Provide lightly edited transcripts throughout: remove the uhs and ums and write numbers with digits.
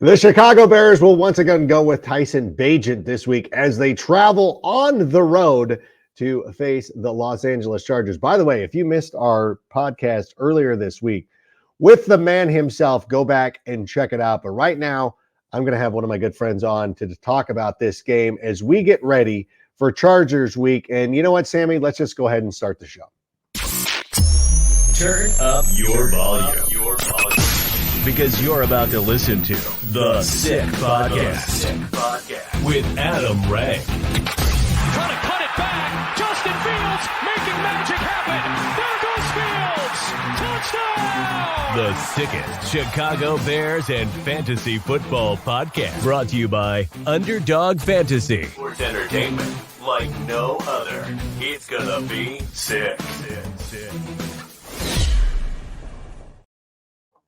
The Chicago Bears will once again go with Tyson Bagent this week as they travel on the road to face the Los Angeles Chargers. By the way, if you missed our podcast earlier this week with the man himself, go back and check it out. But right now, I'm going to have one of my good friends on to talk about this game as we get ready for Chargers week. And you know what, Sammy? Let's just go ahead and start the show. Turn up your volume. Because you're about to listen to The Sick Podcast with Adam Ray. Trying to cut it back. Justin Fields making magic happen. There goes Fields. Touchdown. The sickest Chicago Bears and fantasy football podcast. Brought to you by Underdog Fantasy. Sports entertainment like no other. It's gonna be sick.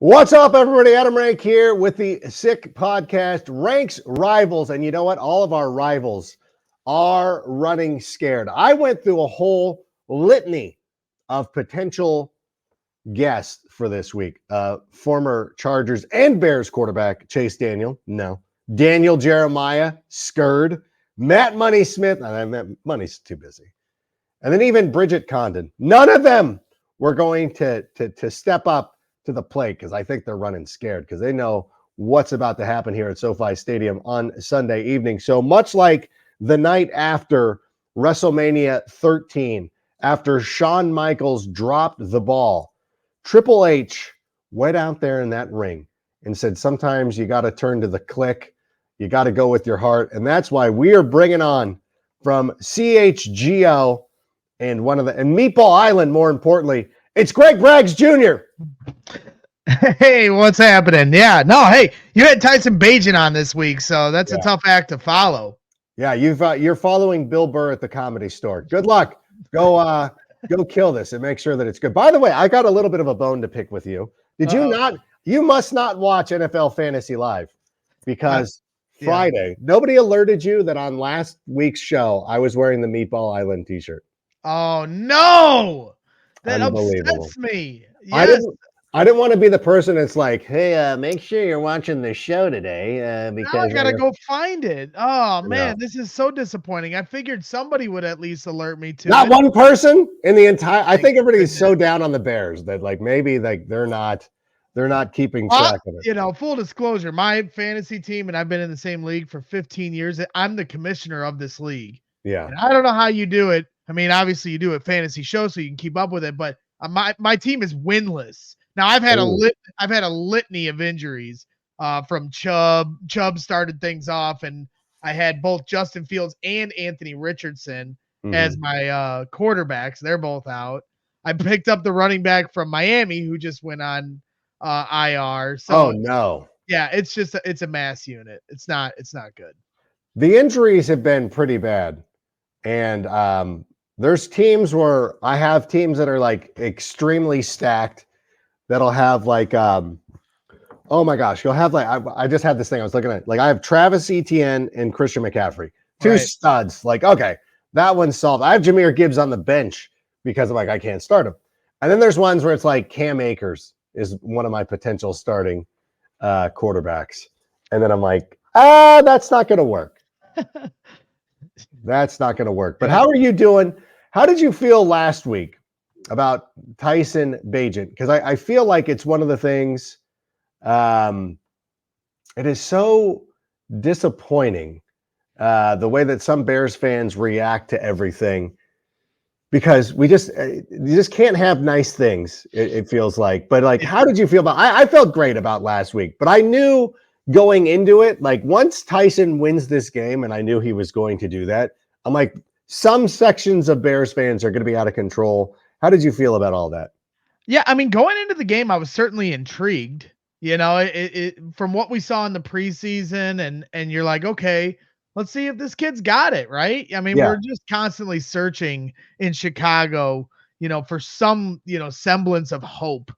What's up, everybody? Adam Rank here with the Sick Podcast. Ranks rivals, and you know what? All of our rivals are running scared. I went through a whole litany of potential guests for this week. Former Chargers and Bears quarterback Chase Daniel, no. Daniel Jeremiah, Skurd. Matt Money Smith, Money's too busy. And then even Bridget Condon. None of them were going to step up to the plate because I think they're running scared because they know what's about to happen here at SoFi Stadium on Sunday evening. So much like the night after WrestleMania 13, after Shawn Michaels dropped the ball, Triple H went out there in that ring and said, sometimes you got to turn to the click. You got to go with your heart. And that's why we are bringing on from CHGO and Meatball Island, more importantly, it's Greg Braggs Jr. Hey, what's happening? Yeah, no, hey, you had Tyson Bagent on this week, so that's a tough act to follow. Yeah, you're following Bill Burr at the Comedy Store. Good luck. Go kill this and make sure that it's good. By the way, I got a little bit of a bone to pick with you. Did you not? You must not watch NFL Fantasy Live because Friday, nobody alerted you that on last week's show I was wearing the Meatball Island t-shirt. Oh no, that Unbelievable. upsets me. Yes. I didn't want to be the person that's like, hey, make sure you're watching the show today because now I gotta go find it. Oh man, this is so disappointing. I figured somebody would at least alert me to not one person in the entire. I think everybody's so down on the Bears that like maybe like they're not keeping track of it. You know, full disclosure, my fantasy team, and I've been in the same league for 15 years. I'm the commissioner of this league. Yeah, and I don't know how you do it. I mean, obviously you do a fantasy show so you can keep up with it, but my team is winless. Now I've had a litany of injuries from Chubb. Chubb started things off, and I had both Justin Fields and Anthony Richardson as my quarterbacks. They're both out. I picked up the running back from Miami who just went on IR. So no. Yeah, it's a mass unit. It's not good. The injuries have been pretty bad. And there's teams where I have teams that are like extremely stacked that'll have like oh my gosh, you'll have like I just had this thing I was looking at. Like I have Travis Etienne and Christian McCaffrey. Two studs. Like, okay, that one's solved. I have Jahmyr Gibbs on the bench because I'm like, I can't start him. And then there's ones where it's like Cam Akers is one of my potential starting quarterbacks. And then I'm like, that's not gonna work. That's not gonna work. But how are you doing? How did you feel last week about Tyson Bagent? Because I feel like it's one of the things, it is so disappointing the way that some Bears fans react to everything because you just can't have nice things, it feels like. But like, how did you feel about I felt great about last week, but I knew going into it, like once Tyson wins this game, and I knew he was going to do that, I'm like, some sections of Bears fans are going to be out of control. How did you feel about all that? Yeah, I mean, going into the game, I was certainly intrigued. You know, it from what we saw in the preseason, and you're like, okay, let's see if this kid's got it, right? I mean, we're just constantly searching in Chicago, you know, for some, you know, semblance of hope.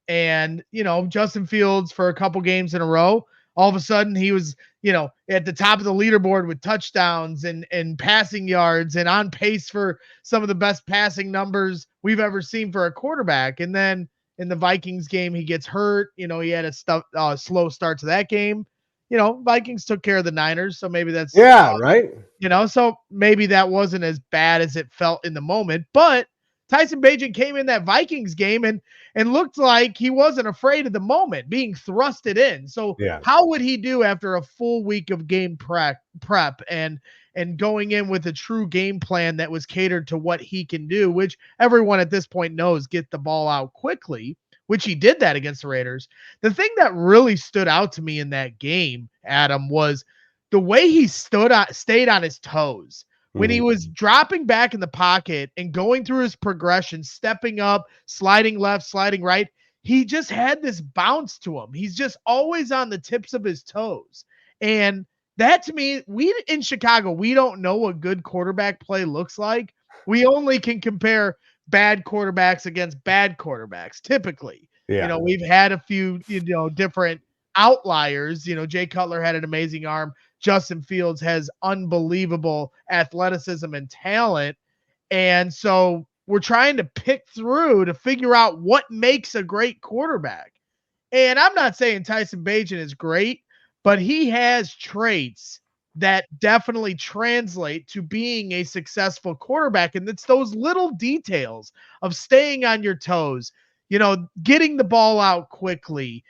And, you know, Justin Fields for a couple games in a row, all of a sudden he was, you know, at the top of the leaderboard with touchdowns and passing yards and on pace for some of the best passing numbers we've ever seen for a quarterback. And then in the Vikings game, he gets hurt. You know, he had a slow start to that game. Vikings took care of the Niners, so maybe that's right. so maybe that wasn't as bad as it felt in the moment. But Tyson Bagent came in that Vikings game and looked like he wasn't afraid of the moment being thrusted in. So how would he do after a full week of game prep and going in with a true game plan that was catered to what he can do, which everyone at this point knows, get the ball out quickly, which he did that against the Raiders. The thing that really stood out to me in that game, Adam, was the way he stayed on his toes. When he was dropping back in the pocket and going through his progression, stepping up, sliding left, sliding right, he just had this bounce to him. He's just always on the tips of his toes. And that, to me, we in Chicago, we don't know what good quarterback play looks like. We only can compare bad quarterbacks against bad quarterbacks, typically. We've had a few, different outliers. Jay Cutler had an amazing arm. Justin Fields has unbelievable athleticism and talent. And so we're trying to pick through to figure out what makes a great quarterback. And I'm not saying Tyson Bagent is great, but he has traits that definitely translate to being a successful quarterback. And it's those little details of staying on your toes, getting the ball out quickly,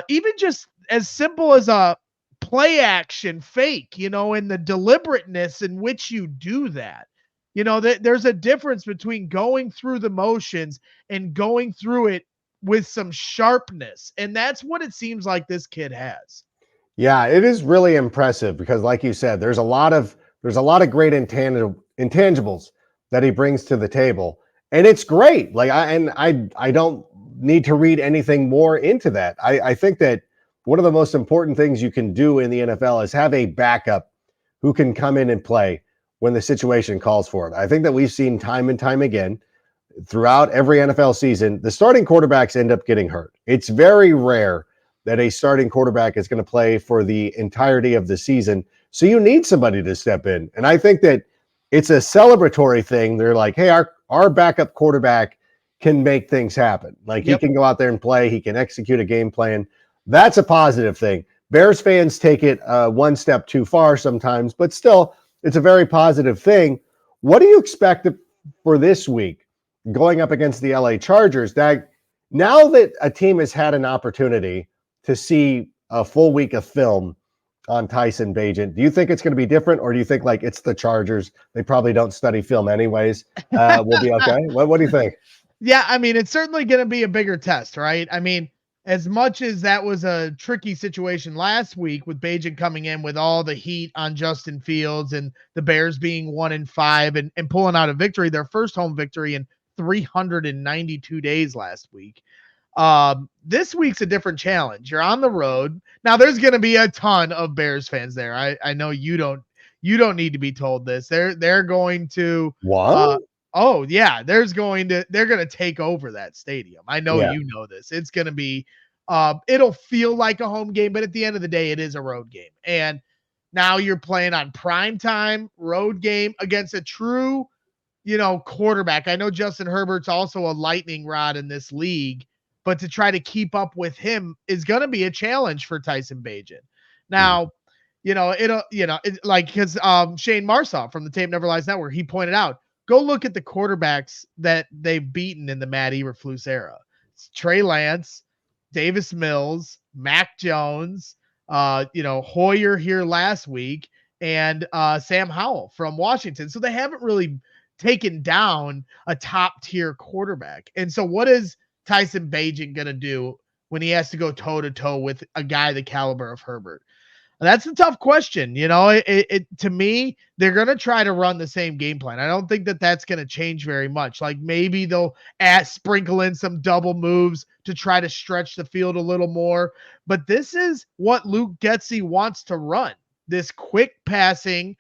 even just as simple as a play action fake, and the deliberateness in which you do that. There's a difference between going through the motions and going through it with some sharpness. And that's what it seems like this kid has. Yeah, it is really impressive because, like you said, there's a lot of great intangibles that he brings to the table, and it's great. Like I don't need to read anything more into that. I think that one of the most important things you can do in the NFL is have a backup who can come in and play when the situation calls for it. I think that we've seen time and time again throughout every NFL season, the starting quarterbacks end up getting hurt. It's very rare that a starting quarterback is going to play for the entirety of the season. So you need somebody to step in. And I think that it's a celebratory thing. They're like, hey, our backup quarterback can make things happen. Like he can go out there and play. He can execute a game plan. That's a positive thing. Bears fans take it one step too far sometimes, but still, it's a very positive thing. What do you expect for this week going up against the LA Chargers? That now that a team has had an opportunity to see a full week of film on Tyson Bagent, do you think it's going to be different, or do you think like it's the Chargers? They probably don't study film anyways. We'll be okay. What do you think? Yeah, I mean, it's certainly going to be a bigger test, right? I mean, as much as that was a tricky situation last week with Bagent coming in with all the heat on Justin Fields and the Bears being 1-5 and pulling out a victory, their first home victory in 392 days last week. This week's a different challenge. You're on the road. Now there's going to be a ton of Bears fans there. I know you don't need to be told this. They're going to what? Oh yeah, they're going to take over that stadium. I know you know this. It's going to be it'll feel like a home game, but at the end of the day, it is a road game. And now you're playing on primetime road game against a true, quarterback. I know Justin Herbert's also a lightning rod in this league, but to try to keep up with him is going to be a challenge for Tyson Bagent. Now, because Shane Marsaw from the Tape Never Lies Network, he pointed out, go look at the quarterbacks that they've beaten in the Matt Eberflus era. It's Trey Lance, Davis Mills, Mac Jones, Hoyer here last week, and Sam Howell from Washington. So they haven't really taken down a top-tier quarterback. And so what is Tyson Bagent going to do when he has to go toe-to-toe with a guy the caliber of Herbert? That's a tough question. To me, they're going to try to run the same game plan. I don't think that that's going to change very much. Like maybe they'll sprinkle in some double moves to try to stretch the field a little more. But this is what Luke Getsy wants to run. This quick passing,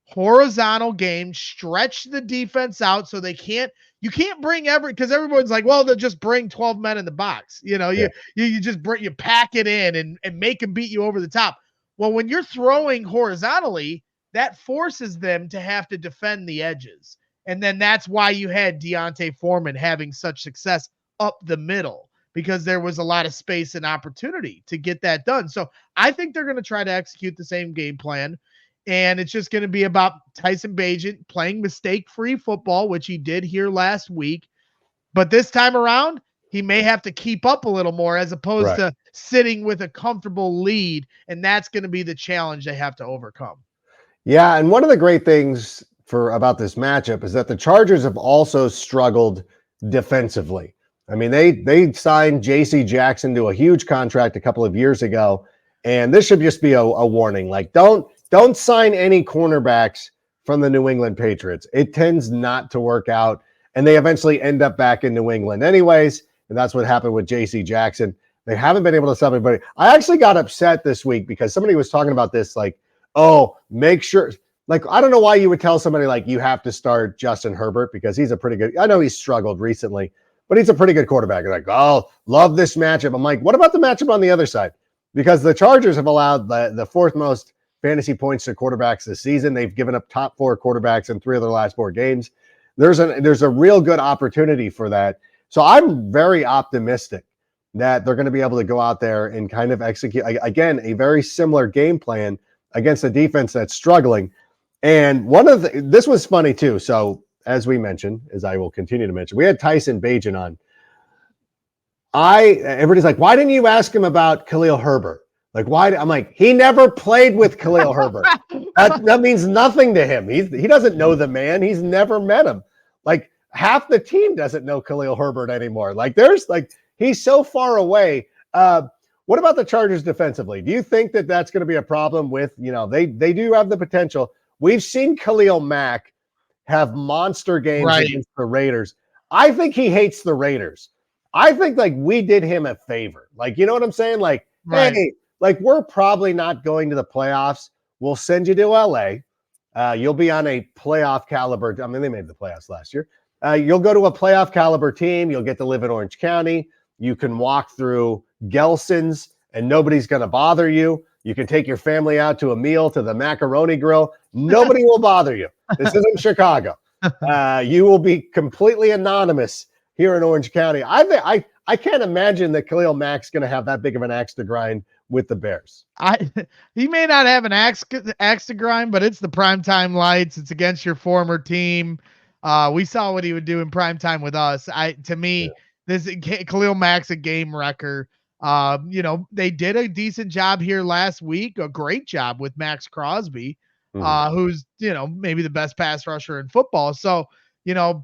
horizontal game, stretch the defense out so you can't bring because everyone's like, well, they'll just bring 12 men in the box. You just you pack it in and make them beat you over the top. Well, when you're throwing horizontally, that forces them to have to defend the edges. And then that's why you had Deontay Foreman having such success up the middle, because there was a lot of space and opportunity to get that done. So I think they're going to try to execute the same game plan. And it's just going to be about Tyson Bagent playing mistake-free football, which he did here last week. But this time around, he may have to keep up a little more as opposed to sitting with a comfortable lead. And that's going to be the challenge they have to overcome. Yeah, and one of the great things about this matchup is that the Chargers have also struggled defensively. I mean, they signed J.C. Jackson to a huge contract a couple of years ago, and this should just be a warning. Like, don't sign any cornerbacks from the New England Patriots. It tends not to work out, and they eventually end up back in New England anyways, and that's what happened with J.C. Jackson. They haven't been able to stop anybody. I actually got upset this week because somebody was talking about this, like, oh, make sure. Like, I don't know why you would tell somebody, like, you have to start Justin Herbert because he's a pretty good – I know he's struggled recently, but he's a pretty good quarterback. They're like, oh, love this matchup. I'm like, what about the matchup on the other side? Because the Chargers have allowed the fourth most fantasy points to quarterbacks this season. They've given up top 4 quarterbacks in 3 of their last 4 games. There's a real good opportunity for that. So I'm very optimistic that they're going to be able to go out there and kind of execute, again, a very similar game plan against a defense that's struggling. And this was funny too. So as we mentioned, as I will continue to mention, we had Tyson Bagent on. Everybody's like, why didn't you ask him about Khalil Herbert? Like, why? I'm like, he never played with Khalil Herbert. That means nothing to him. He doesn't know the man. He's never met him. Like, half the team doesn't know Khalil Herbert anymore. Like, he's so far away. What about the Chargers defensively? Do you think that that's going to be a problem with, they do have the potential. We've seen Khalil Mack have monster games against the Raiders. I think he hates the Raiders. I think, like, we did him a favor. Like, you know what I'm saying? Like, hey, like, we're probably not going to the playoffs. We'll send you to LA. You'll be on a playoff caliber. I mean, they made the playoffs last year. You'll go to a playoff caliber team. You'll get to live in Orange County. You can walk through Gelson's and nobody's going to bother you. You can take your family out to a meal to the macaroni grill. Nobody will bother you. This isn't Chicago. You will be completely anonymous here in Orange County. I can't imagine that Khalil Mack's going to have that big of an axe to grind with the Bears. He may not have an axe to grind, but it's the primetime lights. It's against your former team. We saw what he would do in primetime with us. This Khalil Mack's a game wrecker. They did a decent job here last week, a great job with Max Crosby, who's, maybe the best pass rusher in football. So,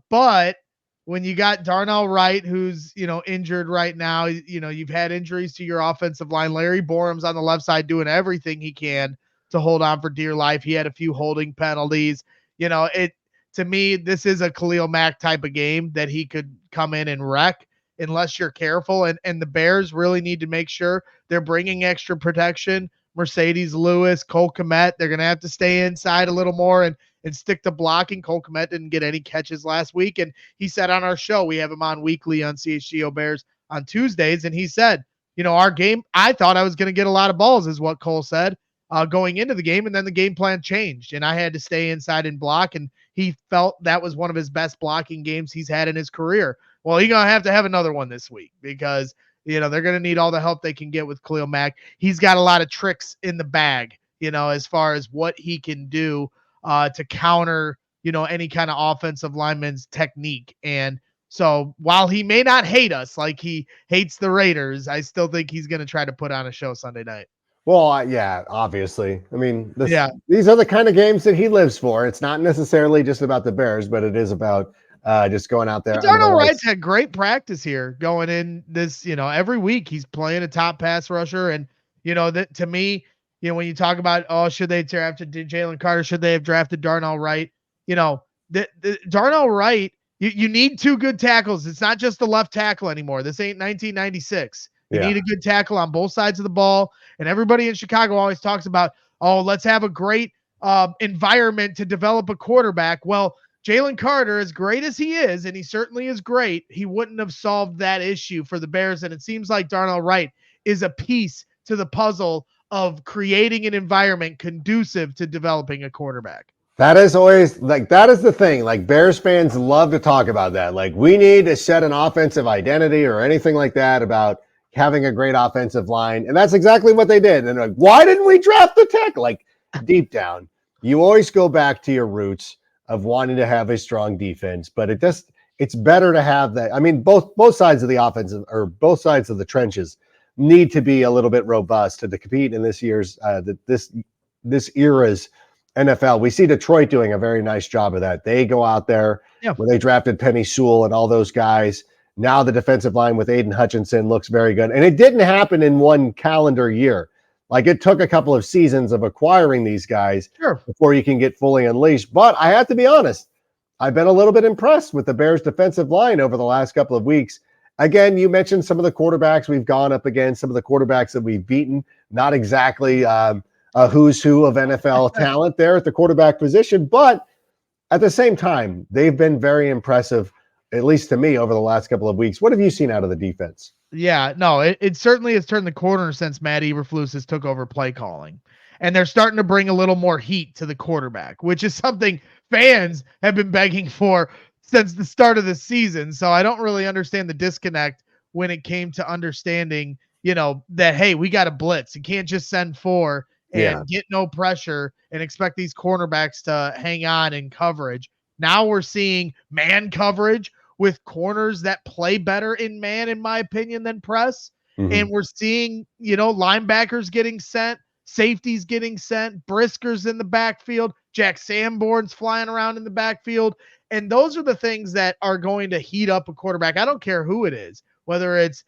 but when you got Darnell Wright, who's, injured right now, you've had injuries to your offensive line. Larry Borum's on the left side doing everything he can to hold on for dear life. He had a few holding penalties. To me, this is a Khalil Mack type of game that he could come in and wreck unless you're careful. And the Bears really need to make sure they're bringing extra protection. Mercedes Lewis, Cole Kmet, they're going to have to stay inside a little more and stick to blocking. Cole Kmet didn't get any catches last week. And he said on our show, we have him on weekly on CHGO Bears on Tuesdays. And he said, our game, I thought I was going to get a lot of balls is what Cole said going into the game. And then the game plan changed and I had to stay inside and block. And he felt that was one of his best blocking games he's had in his career. Well, he's going to have another one this week because, they're going to need all the help they can get with Khalil Mack. He's got a lot of tricks in the bag, as far as what he can do to counter, any kind of offensive lineman's technique. And so while he may not hate us like he hates the Raiders, I still think he's going to try to put on a show Sunday night. Well, yeah, obviously. I mean, these are the kind of games that he lives for. It's not necessarily just about the Bears, but it is about just going out there. Darnell Wright's had great practice here going in this, every week he's playing a top pass rusher. And, that to me, when you talk about, should they have drafted Jalen Carter? Should they have drafted Darnell Wright? The Darnell Wright, you need 2 good tackles. It's not just the left tackle anymore. This ain't 1996. You need a good tackle on both sides of the ball. And everybody in Chicago always talks about, let's have a great environment to develop a quarterback. Well, Jalen Carter, as great as he is, and he certainly is great, he wouldn't have solved that issue for the Bears. And it seems like Darnell Wright is a piece to the puzzle of creating an environment conducive to developing a quarterback. That is always like, that is the thing. Like, Bears fans love to talk about that. Like, we need to set an offensive identity or anything like that about having a great offensive line. And that's exactly what they did. And like, why didn't we draft the tech? Like, deep down, you always go back to your roots of wanting to have a strong defense, but it's better to have that. I mean, both sides of the offensive, or both sides of the trenches, need to be a little bit robust to compete in this year's this era's NFL. We see Detroit doing a very nice job of that. They go out there when they drafted Penny Sewell and all those guys. Now the defensive line with Aiden Hutchinson looks very good. And it didn't happen in one calendar year. Like, it took a couple of seasons of acquiring these guys before you can get fully unleashed. But I have to be honest, I've been a little bit impressed with the Bears defensive line over the last couple of weeks. Again, you mentioned some of the quarterbacks we've gone up against, some of the quarterbacks that we've beaten. Not exactly a who's who of NFL talent there at the quarterback position, but at the same time, they've been very impressive, at least to me, over the last couple of weeks. What have you seen out of the defense? Yeah, no, it certainly has turned the corner since Matt Eberflus has took over play calling. And they're starting to bring a little more heat to the quarterback, which is something fans have been begging for since the start of the season. So I don't really understand the disconnect when it came to understanding, that, hey, we got to blitz. You can't just send 4 and get no pressure and expect these cornerbacks to hang on in coverage. Now we're seeing man coverage with corners that play better in man, in my opinion, than press. Mm-hmm. And we're seeing, linebackers getting sent, safeties getting sent, Brisker's in the backfield, Jack Sanborn's flying around in the backfield. And those are the things that are going to heat up a quarterback. I don't care who it is, whether it's,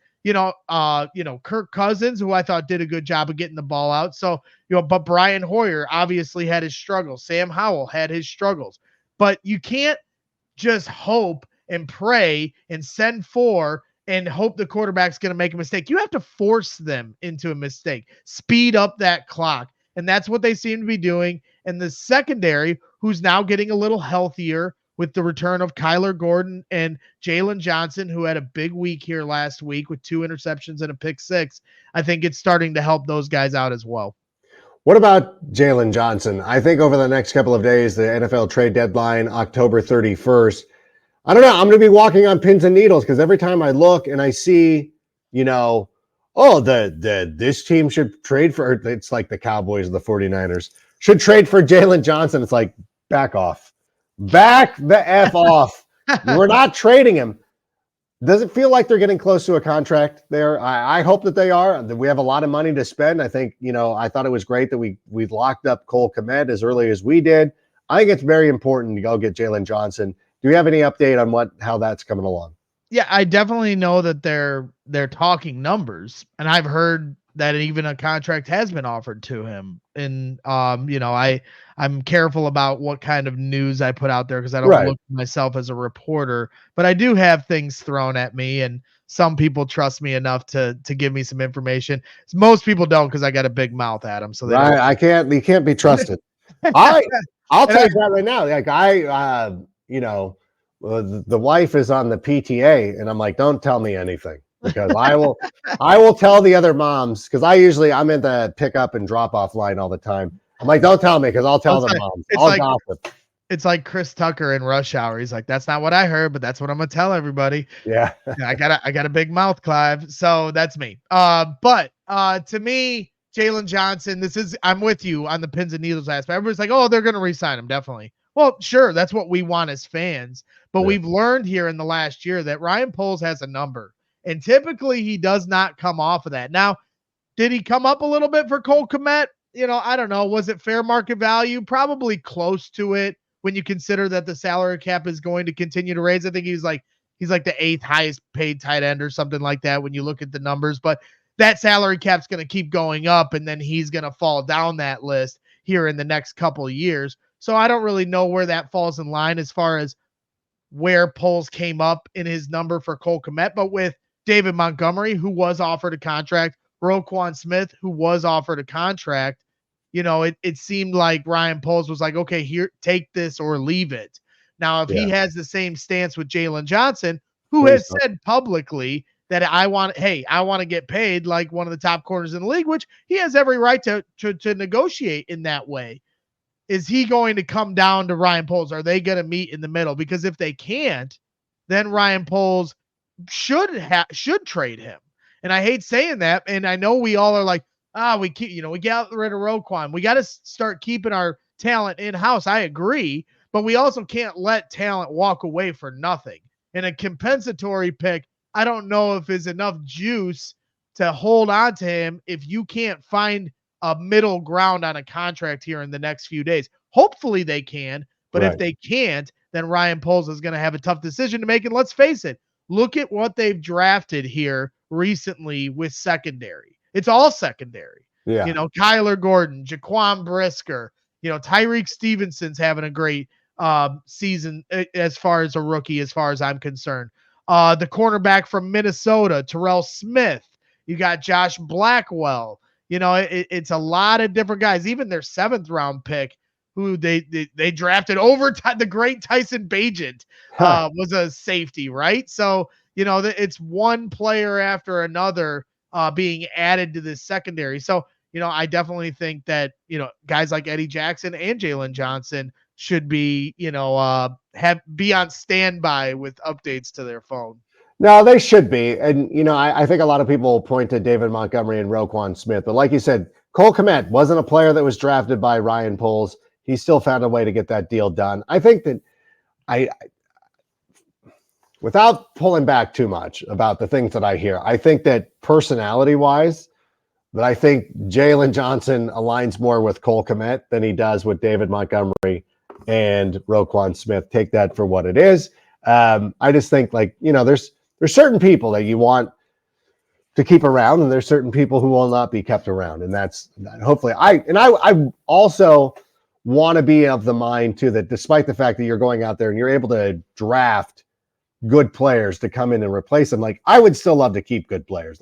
Kirk Cousins, who I thought did a good job of getting the ball out. So, but Brian Hoyer obviously had his struggles. Sam Howell had his struggles. But you can't just hope and pray and send 4 and hope the quarterback's going to make a mistake. You have to force them into a mistake, speed up that clock. And that's what they seem to be doing. And the secondary, who's now getting a little healthier with the return of Kyler Gordon and Jaylon Johnson, who had a big week here last week with 2 interceptions and a pick 6. I think it's starting to help those guys out as well. What about Jaylon Johnson? I think over the next couple of days, the NFL trade deadline, October 31st, I don't know. I'm going to be walking on pins and needles because every time I look and I see, this team should trade for, it's like the Cowboys and the 49ers should trade for Jaylon Johnson. It's like, back off. Back the F off. We're not trading him. Does it feel like they're getting close to a contract there? I hope that they are. We have a lot of money to spend. I think, I thought it was great that we locked up Cole Kmet as early as we did. I think it's very important to go get Jaylon Johnson. Do you have any update on how that's coming along? Yeah, I definitely know that they're talking numbers, and I've heard that even a contract has been offered to him. And I'm careful about what kind of news I put out there because I don't look at myself as a reporter, but I do have things thrown at me, and some people trust me enough to give me some information. Most people don't because I got a big mouth, Adam. So you can't be trusted. I'll tell you that right now. Like the wife is on the PTA, and I'm like, don't tell me anything because I will tell the other moms because I'm in the pick up and drop off line all the time. I'm like, don't tell me because I'll tell the moms. I'll gossip. It's like Chris Tucker in Rush Hour. He's like, that's not what I heard, but that's what I'm gonna tell everybody. Yeah. I got a big mouth, Clive. So that's me. But to me, Jaylon Johnson, I'm with you on the pins and needles aspect. Everybody's like, oh, they're gonna re-sign him, definitely. Well, sure, that's what we want as fans. But we've learned here in the last year that Ryan Poles has a number. And typically he does not come off of that. Now, did he come up a little bit for Cole Kmet? I don't know. Was it fair market value? Probably close to it when you consider that the salary cap is going to continue to raise. I think he's like the 8th highest paid tight end or something like that when you look at the numbers. But that salary cap's going to keep going up, and then he's going to fall down that list here in the next couple of years. So I don't really know where that falls in line as far as where Poles came up in his number for Cole Kmet. But with David Montgomery, who was offered a contract, Roquan Smith, who was offered a contract, it seemed like Ryan Poles was like, okay, here, take this or leave it. Now, if he has the same stance with Jaylon Johnson, who has said publicly that I want to get paid like one of the top corners in the league, which he has every right to negotiate in that way. is he going to come down to Ryan Poles? Are they going to meet in the middle? Because if they can't, then Ryan Poles should trade him. And I hate saying that. And I know we all are like, we got rid of Roquan. We got to start keeping our talent in-house. I agree, but we also can't let talent walk away for nothing. And a compensatory pick, I don't know if is enough juice to hold on to him if you can't find a middle ground on a contract here in the next few days. Hopefully they can, but if they can't, then Ryan Poles is going to have a tough decision to make. And let's face it, look at what they've drafted here recently with secondary. It's all secondary. Yeah. Kyler Gordon, Jaquan Brisker, Tyreek Stevenson's having a great season as far as a rookie, as far as I'm concerned. The cornerback from Minnesota, Terrell Smith. You got Josh Blackwell. It's a lot of different guys. Even their 7th round pick, who they drafted over the great Tyson Bagent, was a safety, right? So, it's one player after another being added to this secondary. So, I definitely think that, guys like Eddie Jackson and Jaylon Johnson should be, be on standby with updates to their phone. No, they should be. And, I think a lot of people point to David Montgomery and Roquan Smith. But like you said, Cole Kmet wasn't a player that was drafted by Ryan Poles. He still found a way to get that deal done. I think that without pulling back too much about the things that I hear, I think that personality-wise, that I think Jaylon Johnson aligns more with Cole Kmet than he does with David Montgomery and Roquan Smith. Take that for what it is. I just think there's certain people that you want to keep around, and there's certain people who will not be kept around. And that's hopefully I also want to be of the mind too, that despite the fact that you're going out there and you're able to draft good players to come in and replace them, I would still love to keep good players.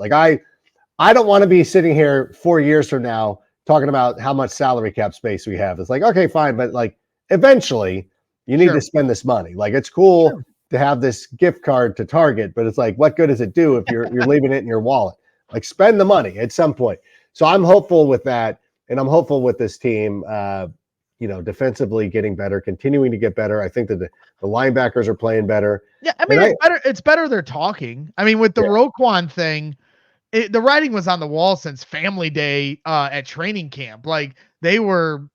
I don't want to be sitting here 4 years from now talking about how much salary cap space we have. It's okay, fine. But eventually you need to spend this money. It's cool to have this gift card to Target, but it's what good does it do if you're leaving it in your wallet? Spend the money at some point. So I'm hopeful with that. And I'm hopeful with this team, defensively getting better, continuing to get better. I think that the linebackers are playing better. Yeah. I mean, it's better they're talking. I mean, with the Roquan thing, the writing was on the wall since family day at training camp. They were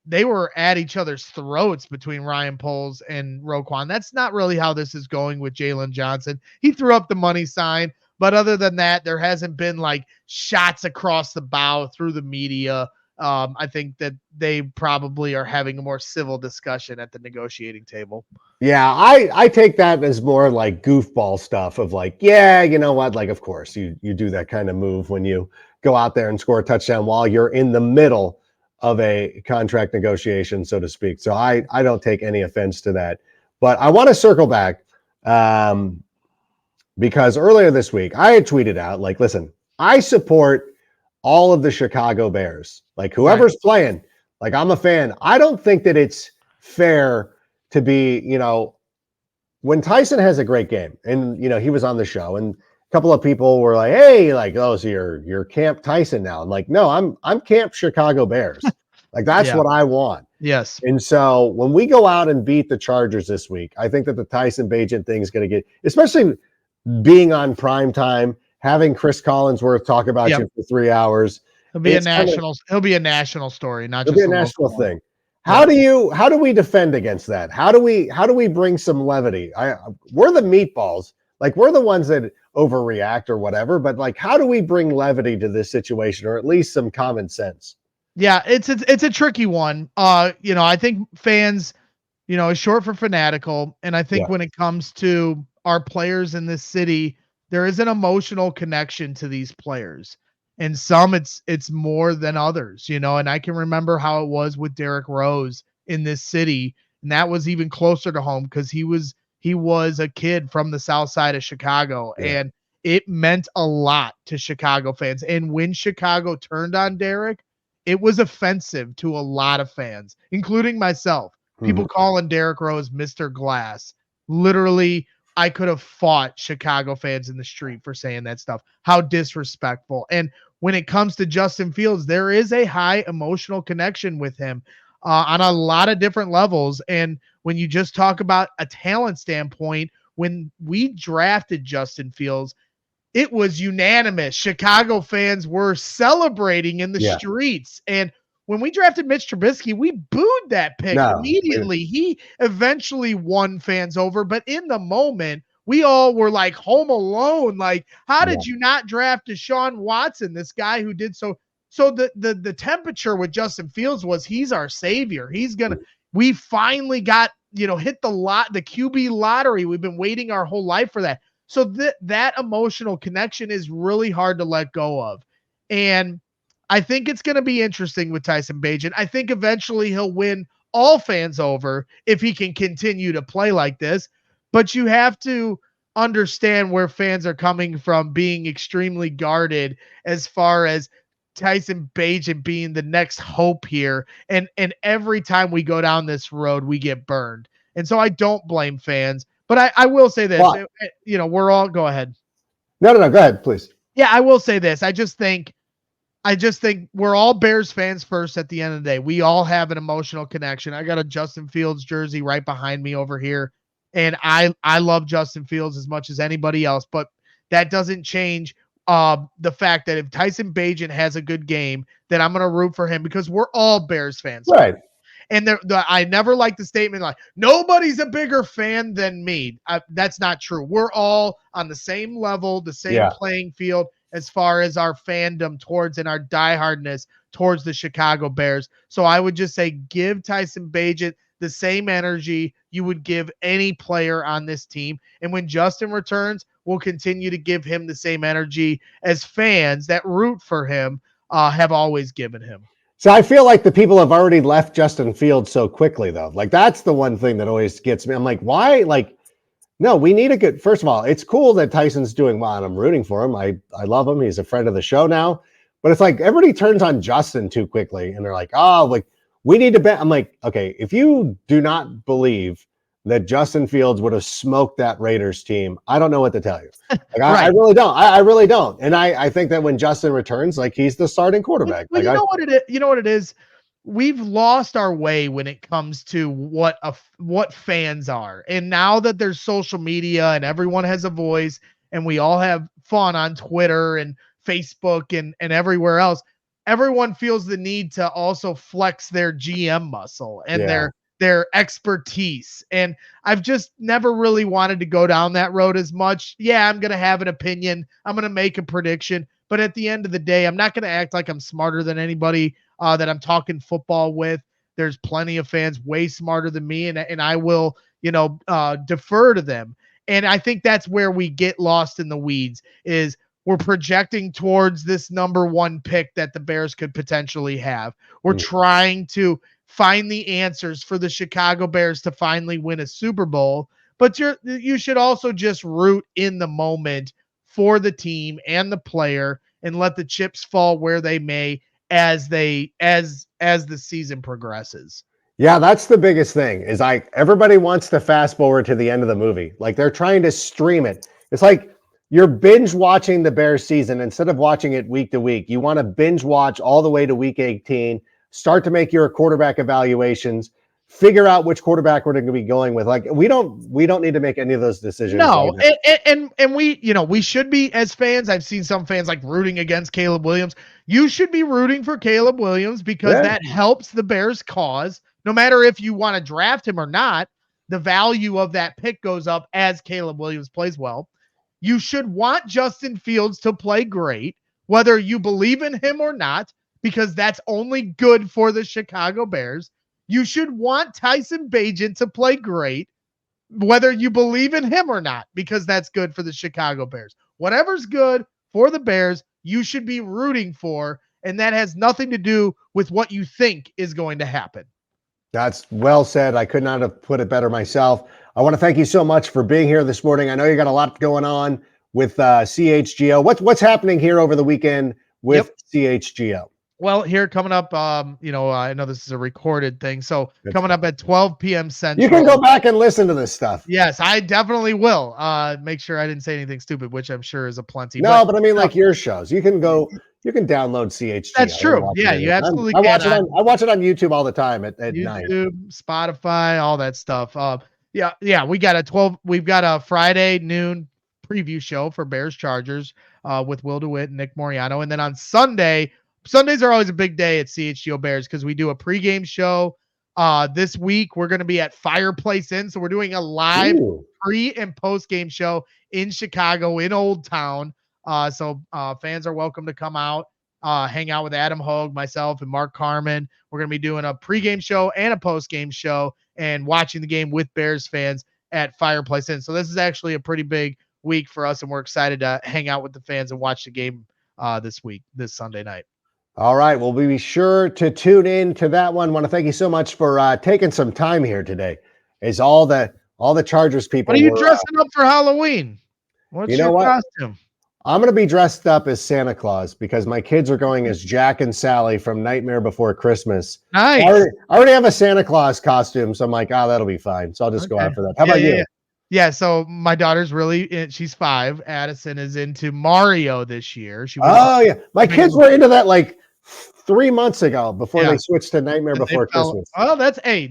at each other's throats between Ryan Poles and Roquan. That's not really how this is going with Jaylon Johnson. He threw up the money sign, but other than that, there hasn't been shots across the bow through the media. I think that they probably are having a more civil discussion at the negotiating table. Yeah, I take that as more goofball stuff of you know what, of course you do that kind of move when you go out there and score a touchdown while you're in the middle of a contract negotiation, so to speak. So I don't take any offense to that. But I want to circle back because earlier this week I had tweeted out listen, I support all of the Chicago Bears. Whoever's playing, I'm a fan. I don't think that it's fair to be, when Tyson has a great game and, he was on the show and a couple of people were hey, so you're Camp Tyson now. I'm no, I'm Camp Chicago Bears. That's what I want. Yes. And so when we go out and beat the Chargers this week, I think that the Tyson Bagent thing is going to get, especially being on prime time, having Chris Collinsworth talk about you for 3 hours. He'll be a national story, not just a national thing. How do we defend against that? How do we bring some levity? We're the meatballs. We're the ones that overreact or whatever, but how do we bring levity to this situation, or at least some common sense? Yeah, it's a tricky one. I think fans, is short for fanatical. And I think when it comes to our players in this city, there is an emotional connection to these players. And some it's more than others, and I can remember how it was with Derrick Rose in this city. And that was even closer to home because he was a kid from the south side of Chicago. Yeah. And it meant a lot to Chicago fans. And when Chicago turned on Derrick, it was offensive to a lot of fans, including myself. People calling Derrick Rose Mr. Glass. Literally, I could have fought Chicago fans in the street for saying that stuff. How disrespectful. And when it comes to Justin Fields, there is a high emotional connection with him. on a lot of different levels. And when you just talk about a talent standpoint, when we drafted Justin Fields, it was unanimous. Chicago fans were celebrating in the streets. And when we drafted Mitch Trubisky, we booed that pick immediately. He eventually won fans over, but in the moment, we all were like home alone. Like, how did you not draft Deshaun Watson, this guy who did so? So the temperature with Justin Fields was he's our savior. We finally got, hit the QB lottery. We've been waiting our whole life for that. So that emotional connection is really hard to let go of. And I think it's going to be interesting with Tyson Bagent. I think eventually he'll win all fans over if he can continue to play like this. But you have to understand where fans are coming from, being extremely guarded as far as Tyson Bagent being the next hope here. And every time we go down this road, we get burned. And so I don't blame fans. But I will say this, we're all, go ahead. No, go ahead, please. Yeah, I will say this. I just think we're all Bears fans first at the end of the day. We all have an emotional connection. I got a Justin Fields jersey right behind me over here. And I love Justin Fields as much as anybody else, but that doesn't change the fact that if Tyson Bagent has a good game, then I'm going to root for him because we're all Bears fans. Right. And I never like the statement like, nobody's a bigger fan than me. That's not true. We're all on the same level, the same playing field as far as our fandom towards and our diehardness towards the Chicago Bears. So I would just say give Tyson Bagent the same energy you would give any player on this team. And when Justin returns, we'll continue to give him the same energy as fans that root for him have always given him. So I feel like the people have already left Justin Fields so quickly, though. Like, that's the one thing that always gets me. I'm like, why? Like, no, we need a good – first of all, it's cool that Tyson's doing well, and I'm rooting for him. I love him. He's a friend of the show now. But it's like everybody turns on Justin too quickly, and they're like, we need to bet. I'm like, okay, if you do not believe that Justin Fields would have smoked that Raiders team, I don't know what to tell you. Like, right. I really don't. I really don't. And I think that when Justin returns, like, he's the starting quarterback. Well, what it is? You know what it is? We've lost our way when it comes to what fans are. And now that there's social media and everyone has a voice and we all have fun on Twitter and Facebook and everywhere else, everyone feels the need to also flex their GM muscle and their expertise. And I've just never really wanted to go down that road as much. Yeah, I'm going to have an opinion. I'm going to make a prediction. But at the end of the day, I'm not going to act like I'm smarter than anybody that I'm talking football with. There's plenty of fans way smarter than me, and I will, defer to them. And I think that's where we get lost in the weeds is we're projecting towards this number one pick that the Bears could potentially have. We're trying to find the answers for the Chicago Bears to finally win a Super Bowl, but you should also just root in the moment for the team and the player and let the chips fall where they may as the season progresses. Yeah, that's the biggest thing is everybody wants to fast forward to the end of the movie. Like, they're trying to stream it. It's like you're binge watching the Bears season instead of watching it week to week. You want to binge watch all the way to week 18, start to make your quarterback evaluations, figure out which quarterback we're going to be going with. Like, we don't need to make any of those decisions. No, and we should be, as fans, I've seen some fans like rooting against Caleb Williams. You should be rooting for Caleb Williams because that helps the Bears cause. No matter if you want to draft him or not, the value of that pick goes up as Caleb Williams plays well. You should want Justin Fields to play great, whether you believe in him or not, because that's only good for the Chicago Bears. You should want Tyson Bagent to play great, whether you believe in him or not, because that's good for the Chicago Bears. Whatever's good for the Bears, you should be rooting for, and that has nothing to do with what you think is going to happen. That's well said. I could not have put it better myself. I want to thank you so much for being here this morning. I know you got a lot going on with CHGO. What's happening here over the weekend with CHGO? Well, here coming up, I know this is a recorded thing. So coming up at 12 p.m. Central. You can go back and listen to this stuff. Yes, I definitely will. Make sure I didn't say anything stupid, which I'm sure is a plenty. No, but I mean, like your shows. You can go you can download CHGO. That's true. Yeah, you absolutely I can. I watch it on YouTube all the time at night. YouTube, Spotify, all that stuff. Yeah, we've got a Friday noon preview show for Bears Chargers with Will DeWitt and Nick Moriano. And then on Sundays are always a big day at CHGO Bears because we do a pregame show. This week we're going to be at Fireplace Inn. So we're doing a live pre and post game show in Chicago in Old Town. So fans are welcome to come out. Hang out with Adam Hogue, myself, and Mark Carmen. We're going to be doing a pregame show and a postgame show and watching the game with Bears fans at Fireplace Inn. So this is actually a pretty big week for us, and we're excited to hang out with the fans and watch the game this Sunday night. All right. Well, we'll be sure to tune in to that one. I want to thank you so much for taking some time here today. As all the Chargers people. What are you dressing up for Halloween? What's your costume? I'm going to be dressed up as Santa Claus because my kids are going as Jack and Sally from Nightmare Before Christmas. Nice. I already have a Santa Claus costume, so I'm like, that'll be fine. So I'll just go out for that. How about you? Yeah, so my daughter's she's 5. Addison is into Mario this year. Yeah. My kids were into that like 3 months ago before they switched to Nightmare Before Christmas. Oh,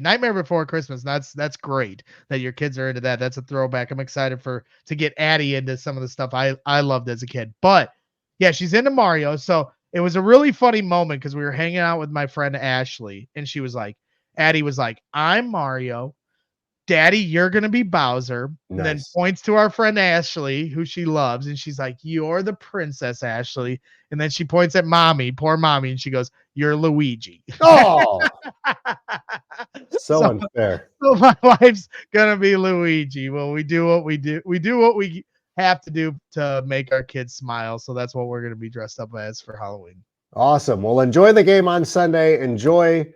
Nightmare Before Christmas. That's great that your kids are into that. That's a throwback. I'm excited to get Addie into some of the stuff I loved as a kid. But yeah, she's into Mario. So it was a really funny moment because we were hanging out with my friend Ashley, and Addie was like, I'm Mario. Daddy, you're going to be Bowser. Nice. And then points to our friend Ashley, who she loves. And she's like, you're the princess, Ashley. And then she points at poor mommy, and she goes, you're Luigi. Oh, so unfair. So my wife's going to be Luigi. Well, we do what we do. We do what we have to do to make our kids smile. So that's what we're going to be dressed up as for Halloween. Awesome. Well, enjoy the game on Sunday. Enjoy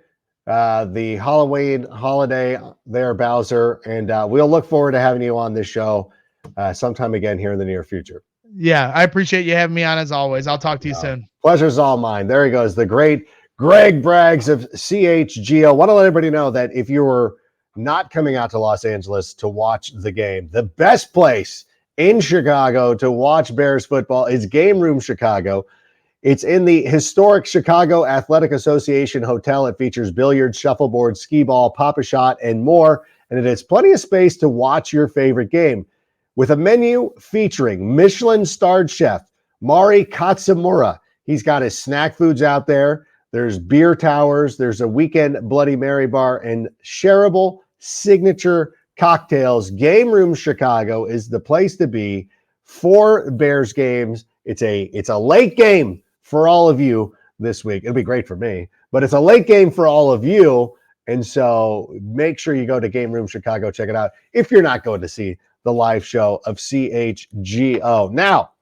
the Halloween holiday there, Bowser, and we'll look forward to having you on this show sometime again here in the near future. Yeah, I appreciate you having me on as always. I'll talk to you soon. Pleasure's all mine. There he goes, the great Greg Braggs of CHGO. Want to let everybody know that if you were not coming out to Los Angeles to watch the game, the best place in Chicago to watch Bears football is Game Room Chicago. It's in the historic Chicago Athletic Association Hotel. It features billiards, shuffleboard, skee ball, pop-a-shot, and more. And it has plenty of space to watch your favorite game. With a menu featuring Michelin-starred chef Mari Katsumura. He's got his snack foods out there. There's beer towers. There's a weekend Bloody Mary bar and shareable signature cocktails. Game Room Chicago is the place to be for Bears games. It's a late game for all of you this week. It'll be great for me, but it's a late game for all of you. And so make sure you go to Game Room Chicago, check it out if you're not going to see the live show of CHGO. Now,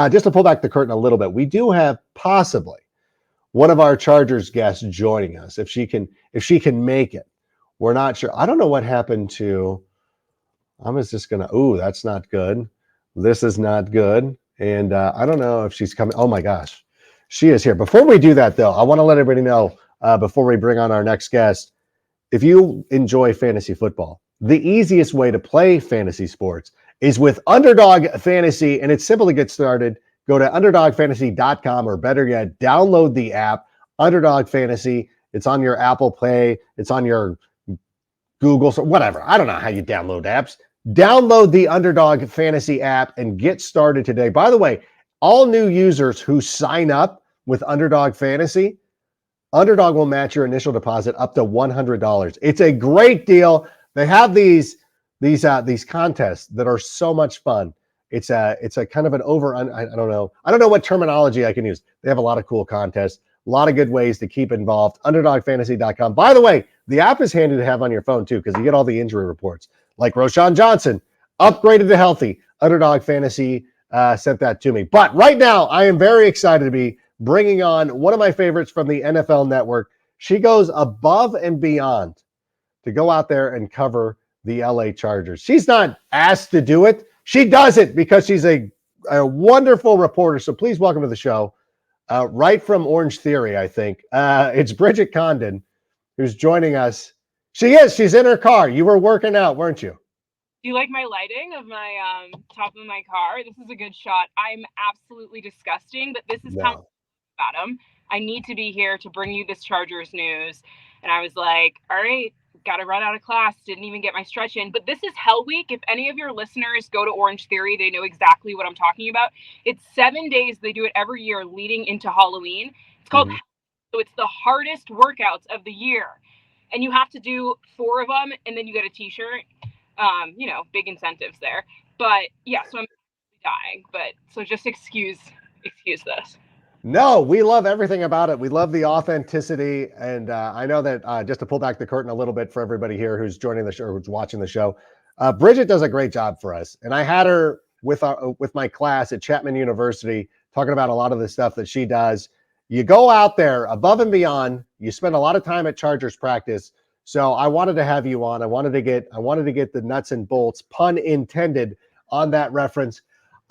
just to pull back the curtain a little bit, we do have possibly one of our Chargers guests joining us if she can make it. We're not sure. I don't know what happened to, that's not good. This is not good. And I don't know if she's coming. Oh my gosh, she is here. Before we do that though, I want to let everybody know before we bring on our next guest, if you enjoy fantasy football, the easiest way to play fantasy sports is with Underdog Fantasy, and it's simple to get started. Go to underdogfantasy.com, or better yet, download the app, Underdog Fantasy. It's on your Apple Play. It's on your Google, so whatever. I don't know how you download apps. Download the Underdog Fantasy app and get started today. By the way, all new users who sign up with Underdog Fantasy, Underdog will match your initial deposit up to $100. It's a great deal. They have these contests that are so much fun. It's a kind of an I don't know what terminology I can use. They have a lot of cool contests, a lot of good ways to keep involved. Underdogfantasy.com. By the way, the app is handy to have on your phone too, because you get all the injury reports. Like Roshan Johnson, upgraded to healthy. Underdog Fantasy sent that to me. But right now, I am very excited to be bringing on one of my favorites from the NFL Network. She goes above and beyond to go out there and cover the LA Chargers. She's not asked to do it. She does it because she's a wonderful reporter. So please welcome to the show, right from Orange Theory, I think. It's Bridget Condon, who's joining us. She's in her car. You were working out, weren't you? Do you like my lighting of my top of my car? This is a good shot. I'm absolutely disgusting, but this is how Adam. I need to be here to bring you this Chargers news. And I was like, all right, got to run out of class. Didn't even get my stretch in. But this is Hell Week. If any of your listeners go to Orange Theory, they know exactly what I'm talking about. It's 7 days. They do it every year leading into Halloween. It's called So it's the hardest workouts of the year. And you have to do 4 of them, and then you get a t-shirt. Big incentives there. But yeah, so I'm dying. But so just excuse this. No, we love everything about it. We love the authenticity. And I know that just to pull back the curtain a little bit for everybody here who's joining the show, who's watching the show, Bridget does a great job for us. And I had her with my class at Chapman University talking about a lot of the stuff that she does. You go out there above and beyond. You spend a lot of time at Chargers practice. So I wanted to have you on. I wanted to get the nuts and bolts, pun intended, on that reference.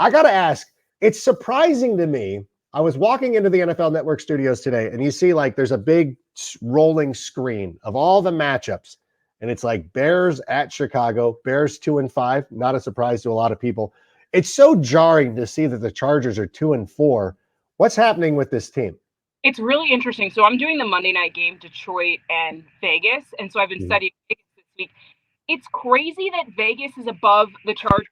I got to ask, it's surprising to me. I was walking into the NFL Network studios today, and you see like there's a big rolling screen of all the matchups, and it's like Bears at Chicago, Bears 2-5. Not a surprise to a lot of people. It's so jarring to see that the Chargers are 2-4. What's happening with this team? It's really interesting. So I'm doing the Monday night game, Detroit and Vegas, and so I've been studying Vegas this week. It's crazy that Vegas is above the Chargers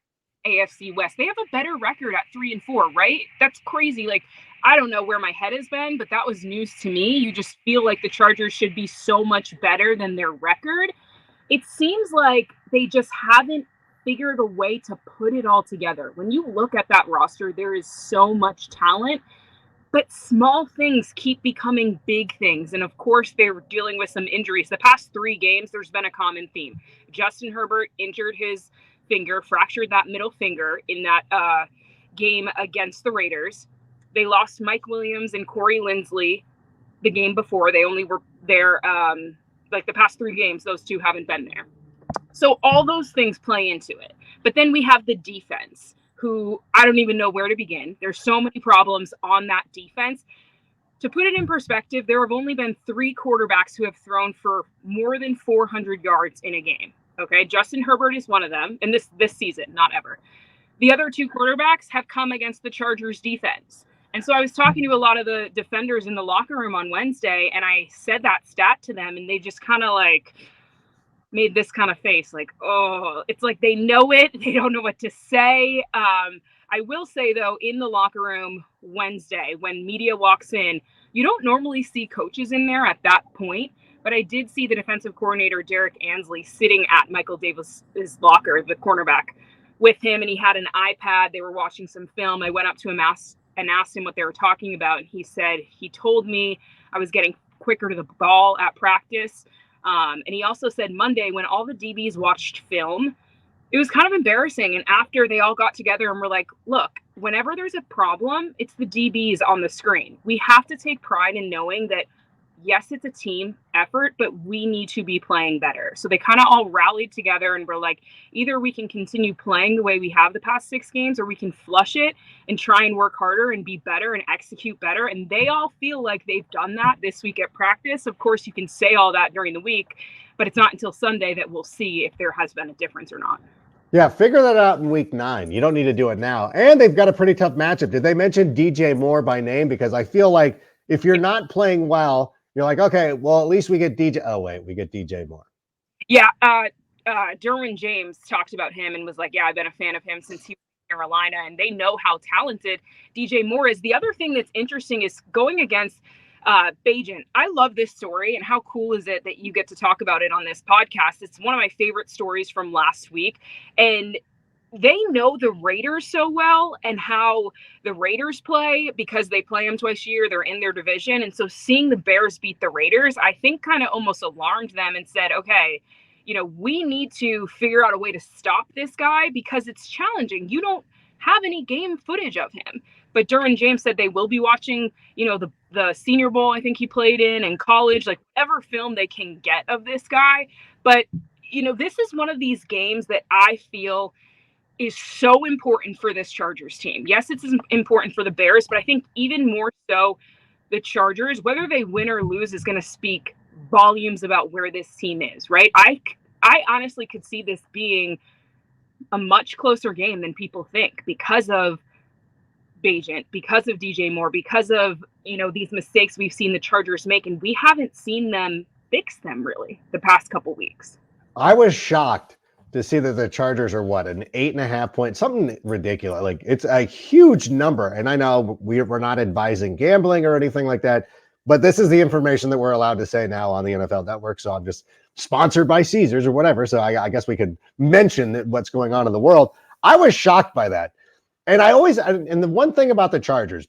AFC West. They have a better record at 3-4, right? That's crazy. Like, I don't know where my head has been, but that was news to me. You just feel like the Chargers should be so much better than their record. It seems like they just haven't figured a way to put it all together. When you look at that roster, there is so much talent, but small things keep becoming big things. And of course, they're dealing with some injuries. The past 3 games, there's been a common theme. Justin Herbert injured his finger, fractured that middle finger in that game against the Raiders. They lost Mike Williams and Corey Linsley the game before. They only were there like the past 3 games. Those 2 haven't been there. So all those things play into it. But then we have the defense, who I don't even know where to begin. There's so many problems on that defense. To put it in perspective, there have only been 3 quarterbacks who have thrown for more than 400 yards in a game. Okay, Justin Herbert is one of them, and this season, not ever. The other 2 quarterbacks have come against the Chargers defense. And so I was talking to a lot of the defenders in the locker room on Wednesday, and I said that stat to them, and they just kind of like made this kind of face, like, oh, it's like they know it. They don't know what to say. I will say, though, in the locker room Wednesday, when media walks in, you don't normally see coaches in there at that point. But I did see the defensive coordinator, Derek Ansley, sitting at Michael Davis's locker, the cornerback, with him. And he had an iPad. They were watching some film. I went up to him and asked him what they were talking about. And he said, he told me I was getting quicker to the ball at practice. And he also said Monday, when all the DBs watched film, it was kind of embarrassing. And after they all got together and were like, look, whenever there's a problem, it's the DBs on the screen. We have to take pride in knowing that, yes, it's a team effort, but we need to be playing better. So they kind of all rallied together and were like, either we can continue playing the way we have the past 6 games, or we can flush it and try and work harder and be better and execute better. And they all feel like they've done that this week at practice. Of course, you can say all that during the week, but it's not until Sunday that we'll see if there has been a difference or not. Yeah, figure that out in week 9. You don't need to do it now. And they've got a pretty tough matchup. Did they mention DJ Moore by name? Because I feel like if you're not playing well, you're like, okay, well, at least we get DJ. Oh, wait, we get DJ Moore. Yeah. Derwin James talked about him and was like, yeah, I've been a fan of him since he was in Carolina, and they know how talented DJ Moore is. The other thing that's interesting is going against Bagent. I love this story, and how cool is it that you get to talk about it on this podcast? It's one of my favorite stories from last week. And they know the Raiders so well and how the Raiders play, because they play them twice a year. They're in their division. And so seeing the Bears beat the Raiders, I think kind of almost alarmed them and said, okay, we need to figure out a way to stop this guy, because it's challenging. You don't have any game footage of him. But Derwin James said they will be watching, the Senior Bowl I think he played in college, like whatever film they can get of this guy. But, this is one of these games that I feel is so important for this Chargers team. Yes, it's important for the Bears, but I think even more so the Chargers, whether they win or lose, is going to speak volumes about where this team is, right? I honestly could see this being a much closer game than people think, because of Bagent, because of DJ Moore, because of, these mistakes we've seen the Chargers make, and we haven't seen them fix them really the past couple weeks. I was shocked to see that the Chargers are an 8.5 point, something ridiculous. Like, it's a huge number. And I know we're not advising gambling or anything like that, but this is the information that we're allowed to say now on the NFL Network. So I'm just sponsored by Caesars or whatever. So I guess we could mention what's going on in the world. I was shocked by that. And and the one thing about the Chargers,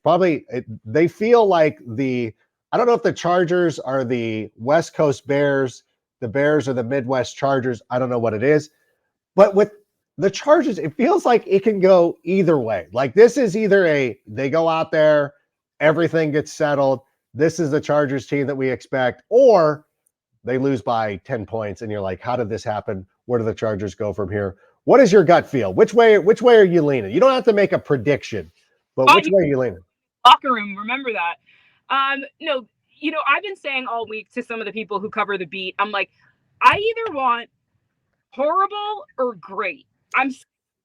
they feel like I don't know if the Chargers are the West Coast Bears, the Bears are the Midwest Chargers. I don't know what it is. But with the Chargers, it feels like it can go either way. Like, this is either they go out there, everything gets settled. This is the Chargers team that we expect, or they lose by 10 points. And you're like, how did this happen? Where do the Chargers go from here? What is your gut feel? Which way are you leaning? You don't have to make a prediction, but which way are you leaning? Locker room, remember that. No, I've been saying all week to some of the people who cover the beat, I'm like, I either want horrible or great. I'm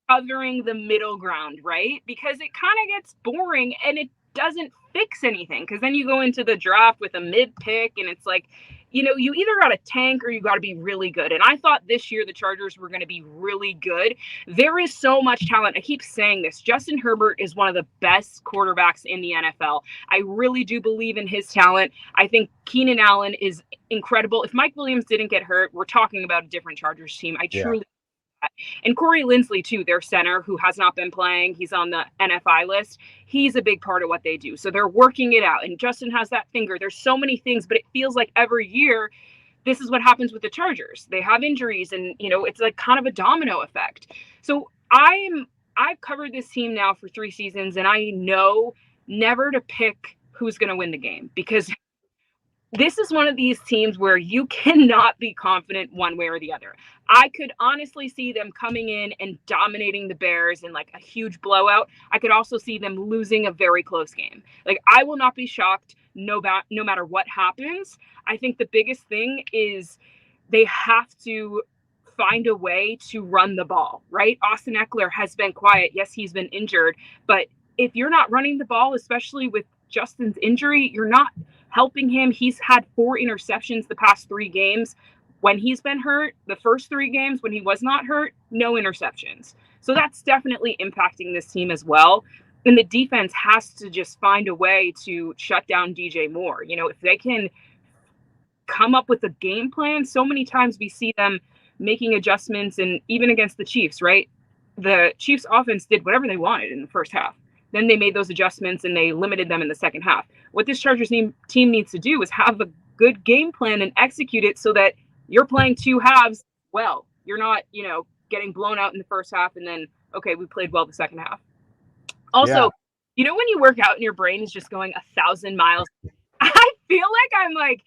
covering the middle ground, right? Because it kind of gets boring and it doesn't fix anything. Because then you go into the draft with a mid pick and it's like, you either got to tank or you got to be really good. And I thought this year the Chargers were going to be really good. There is so much talent. I keep saying this. Justin Herbert is one of the best quarterbacks in the NFL. I really do believe in his talent. I think Keenan Allen is incredible. If Mike Williams didn't get hurt, we're talking about a different Chargers team. I truly And Corey Linsley, too, their center, who has not been playing. He's on the NFI list. He's a big part of what they do. So they're working it out. And Justin has that finger. There's so many things, but it feels like every year, this is what happens with the Chargers. They have injuries and, it's like kind of a domino effect. So I've covered this team now for 3 seasons, and I know never to pick who's going to win the game, because this is one of these teams where you cannot be confident one way or the other. I could honestly see them coming in and dominating the Bears in like a huge blowout. I could also see them losing a very close game. Like, I will not be shocked no matter what happens. I think the biggest thing is they have to find a way to run the ball, right? Austin Eckler has been quiet. Yes, he's been injured, but if you're not running the ball, especially with Justin's injury, you're not helping him. He's had 4 interceptions the past 3 games when he's been hurt. The first 3 games when he was not hurt, no interceptions. So that's definitely impacting this team as well. And the defense has to just find a way to shut down DJ Moore. If they can come up with a game plan, so many times we see them making adjustments, and even against the Chiefs, right? The Chiefs offense did whatever they wanted in the first half. Then they made those adjustments and they limited them in the second half. What this Chargers team needs to do is have a good game plan and execute it so that you're playing 2 halves well. You're not, getting blown out in the first half and then, okay, we played well the second half. Also, when you work out and your brain is just going 1,000 miles, I feel like I'm like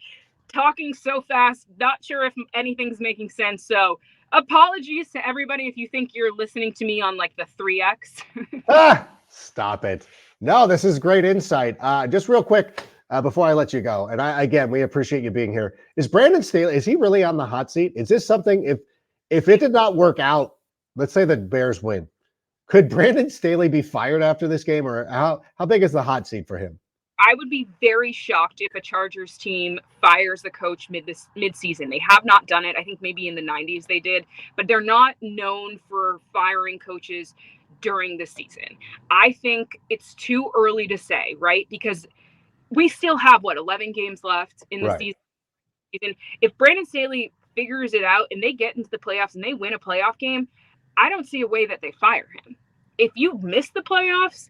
talking so fast, not sure if anything's making sense. So apologies to everybody if you think you're listening to me on like the 3X. Stop it. No, this is great insight. Just real quick before I let you go, and we appreciate you being here. Is Brandon Staley, is he really on the hot seat? Is this something, if it did not work out, let's say the Bears win, could Brandon Staley be fired after this game, or how big is the hot seat for him? I would be very shocked if a Chargers team fires the coach mid-season. They have not done it. I think maybe in the 90s they did, but they're not known for firing coaches during the season. I think it's too early to say, right? Because we still have 11 games left in the season. If Brandon Staley figures it out and they get into the playoffs and they win a playoff game, I don't see a way that they fire him. If you miss the playoffs,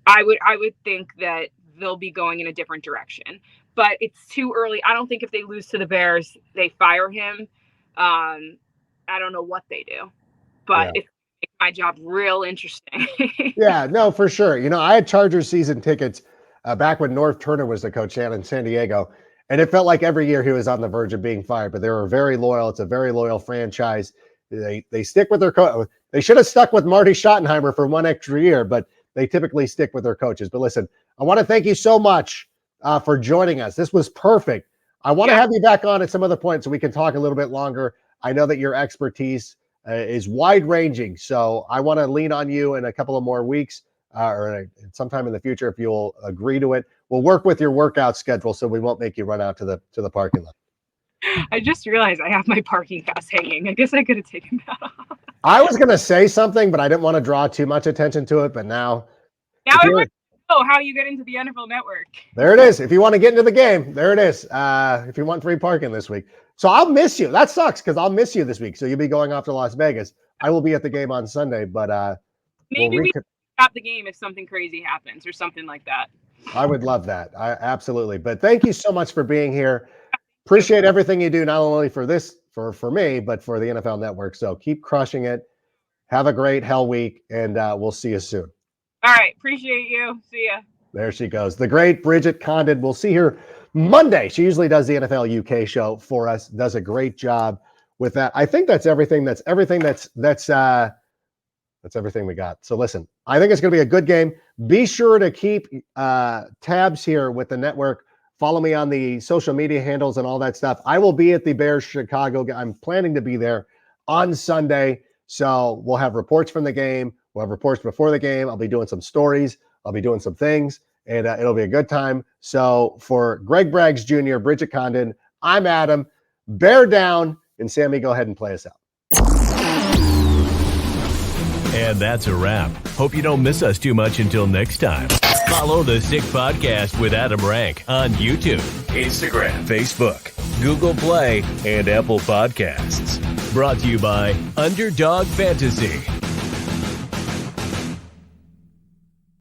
I would think that they'll be going in a different direction. But it's too early. I don't think if they lose to the Bears, they fire him. I don't know what they do, but it's my job real interesting. Yeah, no, for sure. I had Chargers season tickets back when North Turner was the coach down in San Diego, and it felt like every year he was on the verge of being fired, but they were very loyal. It's a very loyal franchise. They stick with their coach. They should have stuck with Marty Schottenheimer for 1 extra year, but they typically stick with their coaches. But listen, I want to thank you so much for joining us. This was perfect. I want to have you back on at some other point so we can talk a little bit longer. I know that your expertise is wide-ranging, so I want to lean on you in a couple of more weeks or sometime in the future, if you'll agree to it. We'll work with your workout schedule so we won't make you run out to the parking lot. I just realized I have my parking pass hanging. I guess I could have taken that off. I was going to say something, but I didn't want to draw too much attention to it. But now everyone knows how you get into the NFL Network. There it is. If you want to get into the game, there it is. If you want free parking this week. So I'll miss you. That sucks because I'll miss you this week. So you'll be going off to Las Vegas. I will be at the game on Sunday, but maybe we can stop the game if something crazy happens or something like that. I would love that. Absolutely. But thank you so much for being here. Appreciate everything you do, not only for this, for me, but for the NFL Network. So keep crushing it. Have a great hell week, and we'll see you soon. All right. Appreciate you. See ya. There she goes. The great Bridget Condon. We'll see her Monday. She usually does the NFL UK show for us, does a great job with that. I think that's everything. That's everything we got. So listen, I think it's going to be a good game. Be sure to keep tabs here with the network. Follow me on the social media handles and all that stuff. I will be at the Bears Chicago. I'm planning to be there on Sunday. So we'll have reports from the game. We'll have reports before the game. I'll be doing some stories. I'll be doing some things, and it'll be a good time. So for Greg Braggs Jr., Bridget Condon, I'm Adam. Bear down, and Sammy, go ahead and play us out. And that's a wrap. Hope you don't miss us too much until next time. Follow the Sick Podcast with Adam Rank on YouTube, Instagram, Facebook, Google Play, and Apple Podcasts. Brought to you by Underdog Fantasy.